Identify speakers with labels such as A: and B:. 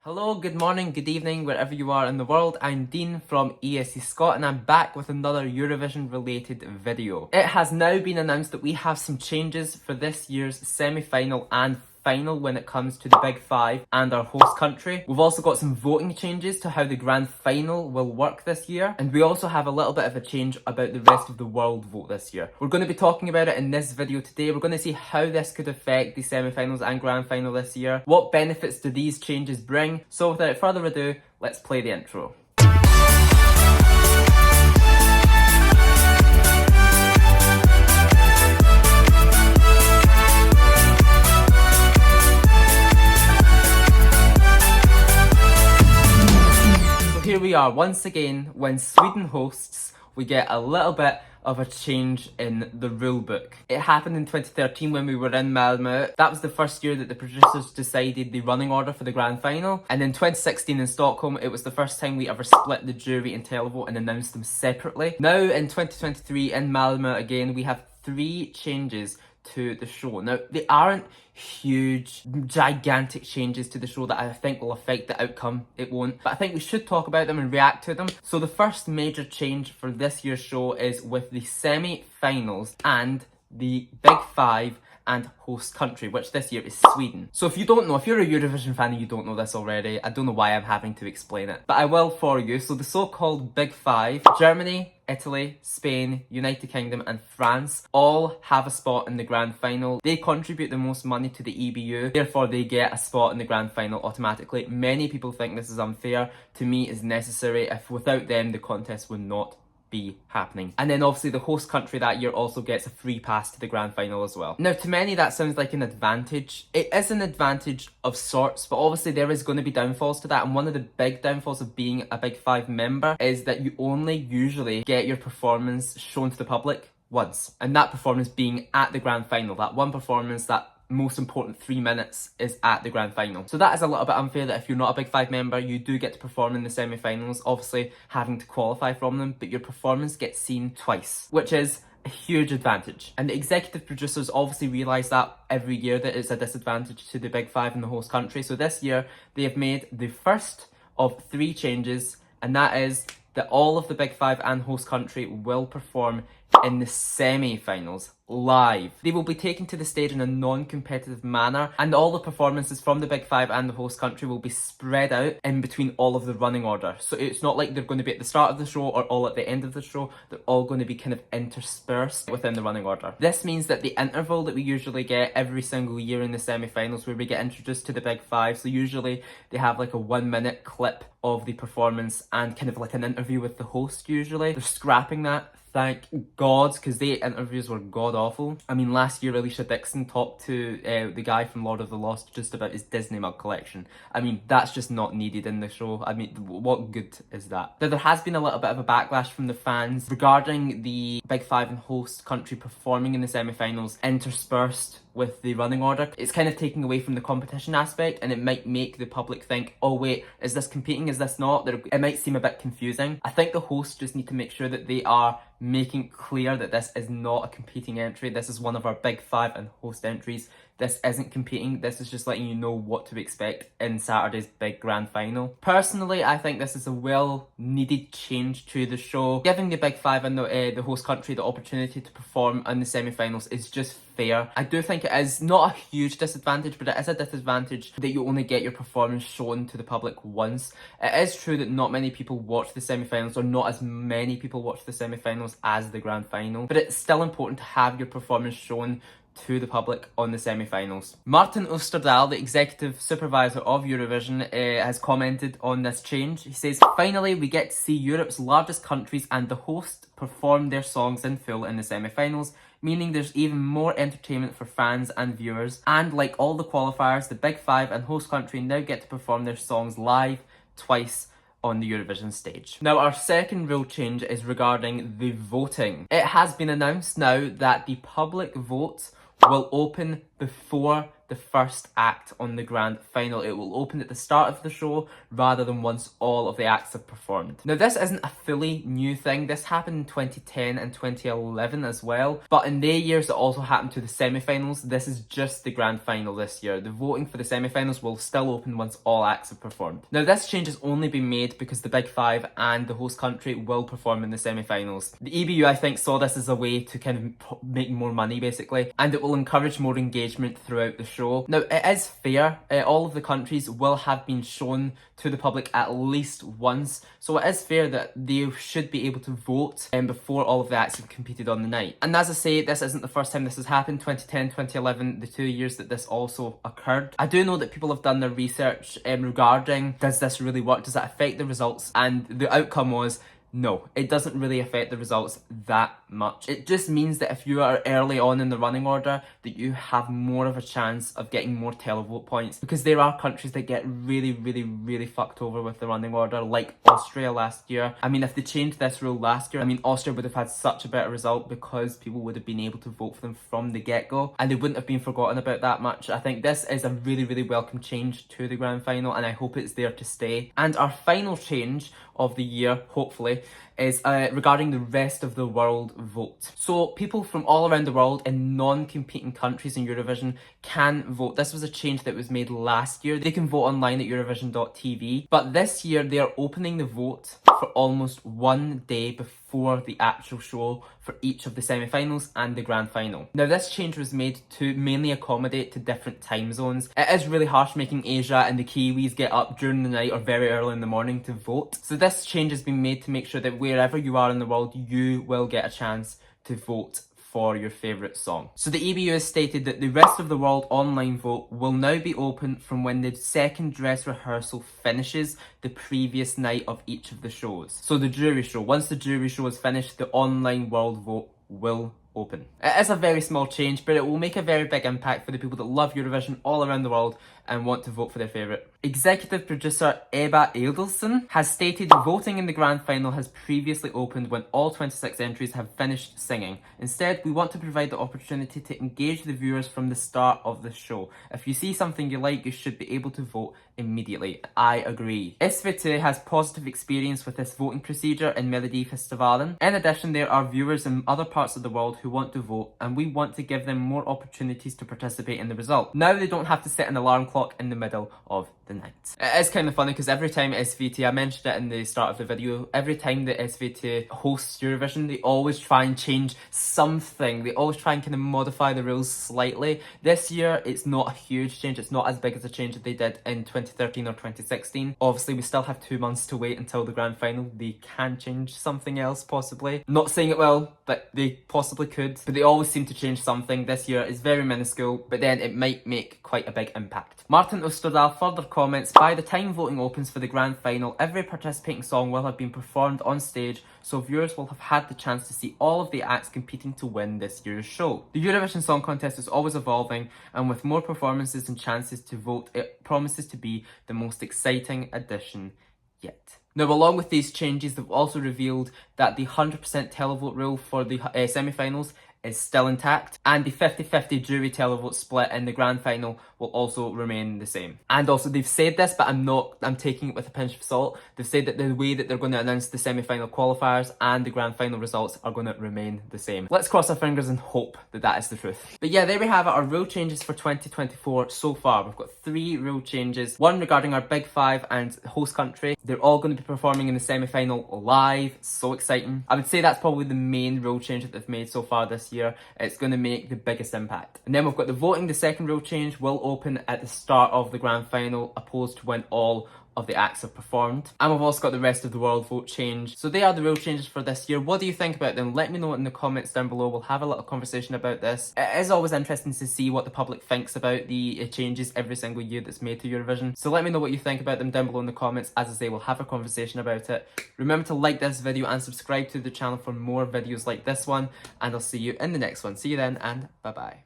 A: Hello, good morning, good evening, wherever you are in the world. I'm Dean from Eesti Scot and I'm back with another Eurovision related video. It has now been announced that we have some changes for this year's semi-final and final when it comes to the Big Five and our host country. We've also got some voting changes to how the grand final will work this year, and we also have a little bit of a change about the rest of the world vote this year. We're going to be talking about it in this video today. We're going to see how this could affect the semi-finals and grand final this year. What benefits do these changes bring? So without further ado, let's play the intro. Here we are once again. When Sweden hosts, we get a little bit of a change in the rule book. It happened in 2013 when we were in Malmö. That was the first year that the producers decided the running order for the grand final. And in 2016 in Stockholm, it was the first time we ever split the jury and televote and announced them separately. Now in 2023 in Malmö again, we have 3 changes to the show. Now, they aren't huge, gigantic changes to the show that I think will affect the outcome. It won't. But I think we should talk about them and react to them. So the first major change for this year's show is with the semi-finals and the Big Five and host country, which this year is Sweden. So if you don't know, if you're a Eurovision fan and you don't know this already, I don't know why I'm having to explain it, but I will for you. So the so-called Big Five, Germany, Italy, Spain, United Kingdom and France all have a spot in the grand final. They contribute the most money to the EBU, therefore they get a spot in the grand final automatically. Many people think this is unfair. To me, it's necessary. If without them, the contest would not be happening. And then obviously the host country that year also gets a free pass to the grand final as well. Now to many that sounds like an advantage. It is an advantage of sorts, but obviously there is going to be downfalls to that, and one of the big downfalls of being a Big Five member is that you only usually get your performance shown to the public once, and that performance being at the grand final. That one performance, that most important 3 minutes, is at the grand final. So that is a little bit unfair that if you're not a Big Five member, you do get to perform in the semi-finals, obviously having to qualify from them, but your performance gets seen twice, which is a huge advantage. And the executive producers obviously realise that every year that it's a disadvantage to the Big Five and the host country. So this year they have made the first of 3 changes, and that is that all of the Big Five and host country will perform in the semi-finals live. They will be taken to the stage in a non-competitive manner, and all the performances from the Big Five and the host country will be spread out in between all of the running order. So it's not like they're going to be at the start of the show or all at the end of the show. They're all going to be kind of interspersed within the running order. This means that the interval that we usually get every single year in the semi-finals, where we get introduced to the Big Five, so usually they have like a 1-minute clip of the performance and kind of like an interview with the host usually. They're scrapping that. Thank God, because the interviews were god-awful. I mean, last year Alicia Dixon talked to the guy from Lord of the Lost just about his Disney mug collection. I mean, that's just not needed in the show. I mean, what good is that? Now, there has been a little bit of a backlash from the fans regarding the Big Five and host country performing in the semi-finals interspersed with the running order. It's kind of taking away from the competition aspect, and it might make the public think, oh wait, is this competing, is this not? It might seem a bit confusing. I think the hosts just need to make sure that they are making clear that this is not a competing entry. This is one of our Big Five and host entries. This isn't competing. This is just letting you know what to expect in Saturday's big grand final. Personally, I think this is a well-needed change to the show. Giving the Big Five and the host country the opportunity to perform in the semi-finals is just fair. I do think it is not a huge disadvantage, but it is a disadvantage that you only get your performance shown to the public once. It is true that not many people watch the semi-finals, or not as many people watch the semi-finals as the grand final, but it's still important to have your performance shown to the public on the semi-finals. Martin Osterdahl, the executive supervisor of Eurovision, has commented on this change. He says, finally we get to see Europe's largest countries and the host perform their songs in full in the semi-finals, meaning there's even more entertainment for fans and viewers. And like all the qualifiers, the Big Five and host country now get to perform their songs live twice on the Eurovision stage. Now, our second rule change is regarding the voting. It has been announced now that the public vote will open before the first act on the grand final. It will open at the start of the show rather than once all of the acts have performed. Now this isn't a fully new thing. This happened in 2010 and 2011 as well, but in their years it also happened to the semi-finals. This is just the grand final this year. The voting for the semi-finals will still open once all acts have performed. Now this change has only been made because the Big Five and the host country will perform in the semi-finals. The EBU, I think, saw this as a way to kind of make more money basically, and it will encourage more engagement throughout the show. Now it is fair, all of the countries will have been shown to the public at least once, so it is fair that they should be able to vote before all of the acts have competed on the night. And as I say, this isn't the first time this has happened. 2010, 2011, the 2 years that this also occurred. I do know that people have done their research regarding, does this really work, does that affect the results, and the outcome was no, it doesn't really affect the results that much. It just means that if you are early on in the running order, that you have more of a chance of getting more televote points, because there are countries that get really fucked over with the running order, like Austria last year. I mean, if they changed this rule last year, I mean, Austria would have had such a better result because people would have been able to vote for them from the get-go, and they wouldn't have been forgotten about that much. I think this is a really welcome change to the grand final, and I hope it's there to stay. And our final change of the year, hopefully, is regarding the rest of the world vote. So people from all around the world in non-competing countries in Eurovision can vote. This was a change that was made last year. They can vote online at Eurovision.tv, but this year they are opening the vote for almost 1 day before the actual show for each of the semi-finals and the grand final. Now this change was made to mainly accommodate to different time zones. It is really harsh making Asia and the Kiwis get up during the night or very early in the morning to vote. So this change has been made to make sure that wherever you are in the world, you will get a chance to vote for your favourite song. So the EBU has stated that the rest of the world online vote will now be open from when the second dress rehearsal finishes the previous night of each of the shows. So the jury show, once the jury show is finished, the online world vote will open. It is a very small change, but it will make a very big impact for the people that love Eurovision all around the world and want to vote for their favourite. Executive producer Ebba Edelson has stated voting in the grand final has previously opened when all 26 entries have finished singing. Instead, we want to provide the opportunity to engage the viewers from the start of the show. If you see something you like, you should be able to vote immediately. I agree. SV2 has positive experience with this voting procedure in Melodifestivalen. In addition, there are viewers in other parts of the world who want to vote, and we want to give them more opportunities to participate in the result. Now they don't have to set an alarm clock in the middle of the night. It is kind of funny because every time SVT, I mentioned it in the start of the video, every time that SVT hosts Eurovision, they always try and change something. They always try and kind of modify the rules slightly. This year, it's not a huge change. It's not as big as a change that they did in 2013 or 2016. Obviously, we still have 2 months to wait until the grand final. They can change something else, possibly. Not saying it will, but they possibly could. But they always seem to change something. This year is very minuscule, but then it might make quite a big impact. Martin Osterdahl further comments, by the time voting opens for the grand final, every participating song will have been performed on stage, so viewers will have had the chance to see all of the acts competing to win this year's show. The Eurovision Song Contest is always evolving, and with more performances and chances to vote, it promises to be the most exciting edition yet. Now, along with these changes, they've also revealed that the 100% televote rule for the semi-finals is still intact, and the 50-50 jury televote split in the grand final will also remain the same. And also, they've said this, but I'm taking it with a pinch of salt. They've said that the way that they're going to announce the semi-final qualifiers and the grand final results are going to remain the same. Let's cross our fingers and hope that that is the truth. But yeah, there we have it, our rule changes for 2024 so far. We've got 3 rule changes. One regarding our Big Five and host country. They're all going to be performing in the semi-final live. So exciting. I would say that's probably the main rule change that they've made so far this year. It's going to make the biggest impact. And then we've got the voting. The second rule change will open at the start of the grand final, opposed to when all of the acts have performed. And we've also got the rest of the world vote change. So they are the rule changes for this year. What do you think about them? Let me know in the comments down below. We'll have a little conversation about this. It is always interesting to see what the public thinks about the changes every single year that's made to Eurovision. So let me know what you think about them down below in the comments. As I say, we'll have a conversation about it. Remember to like this video and subscribe to the channel for more videos like this one. And I'll see you in the next one. See you then, and bye bye.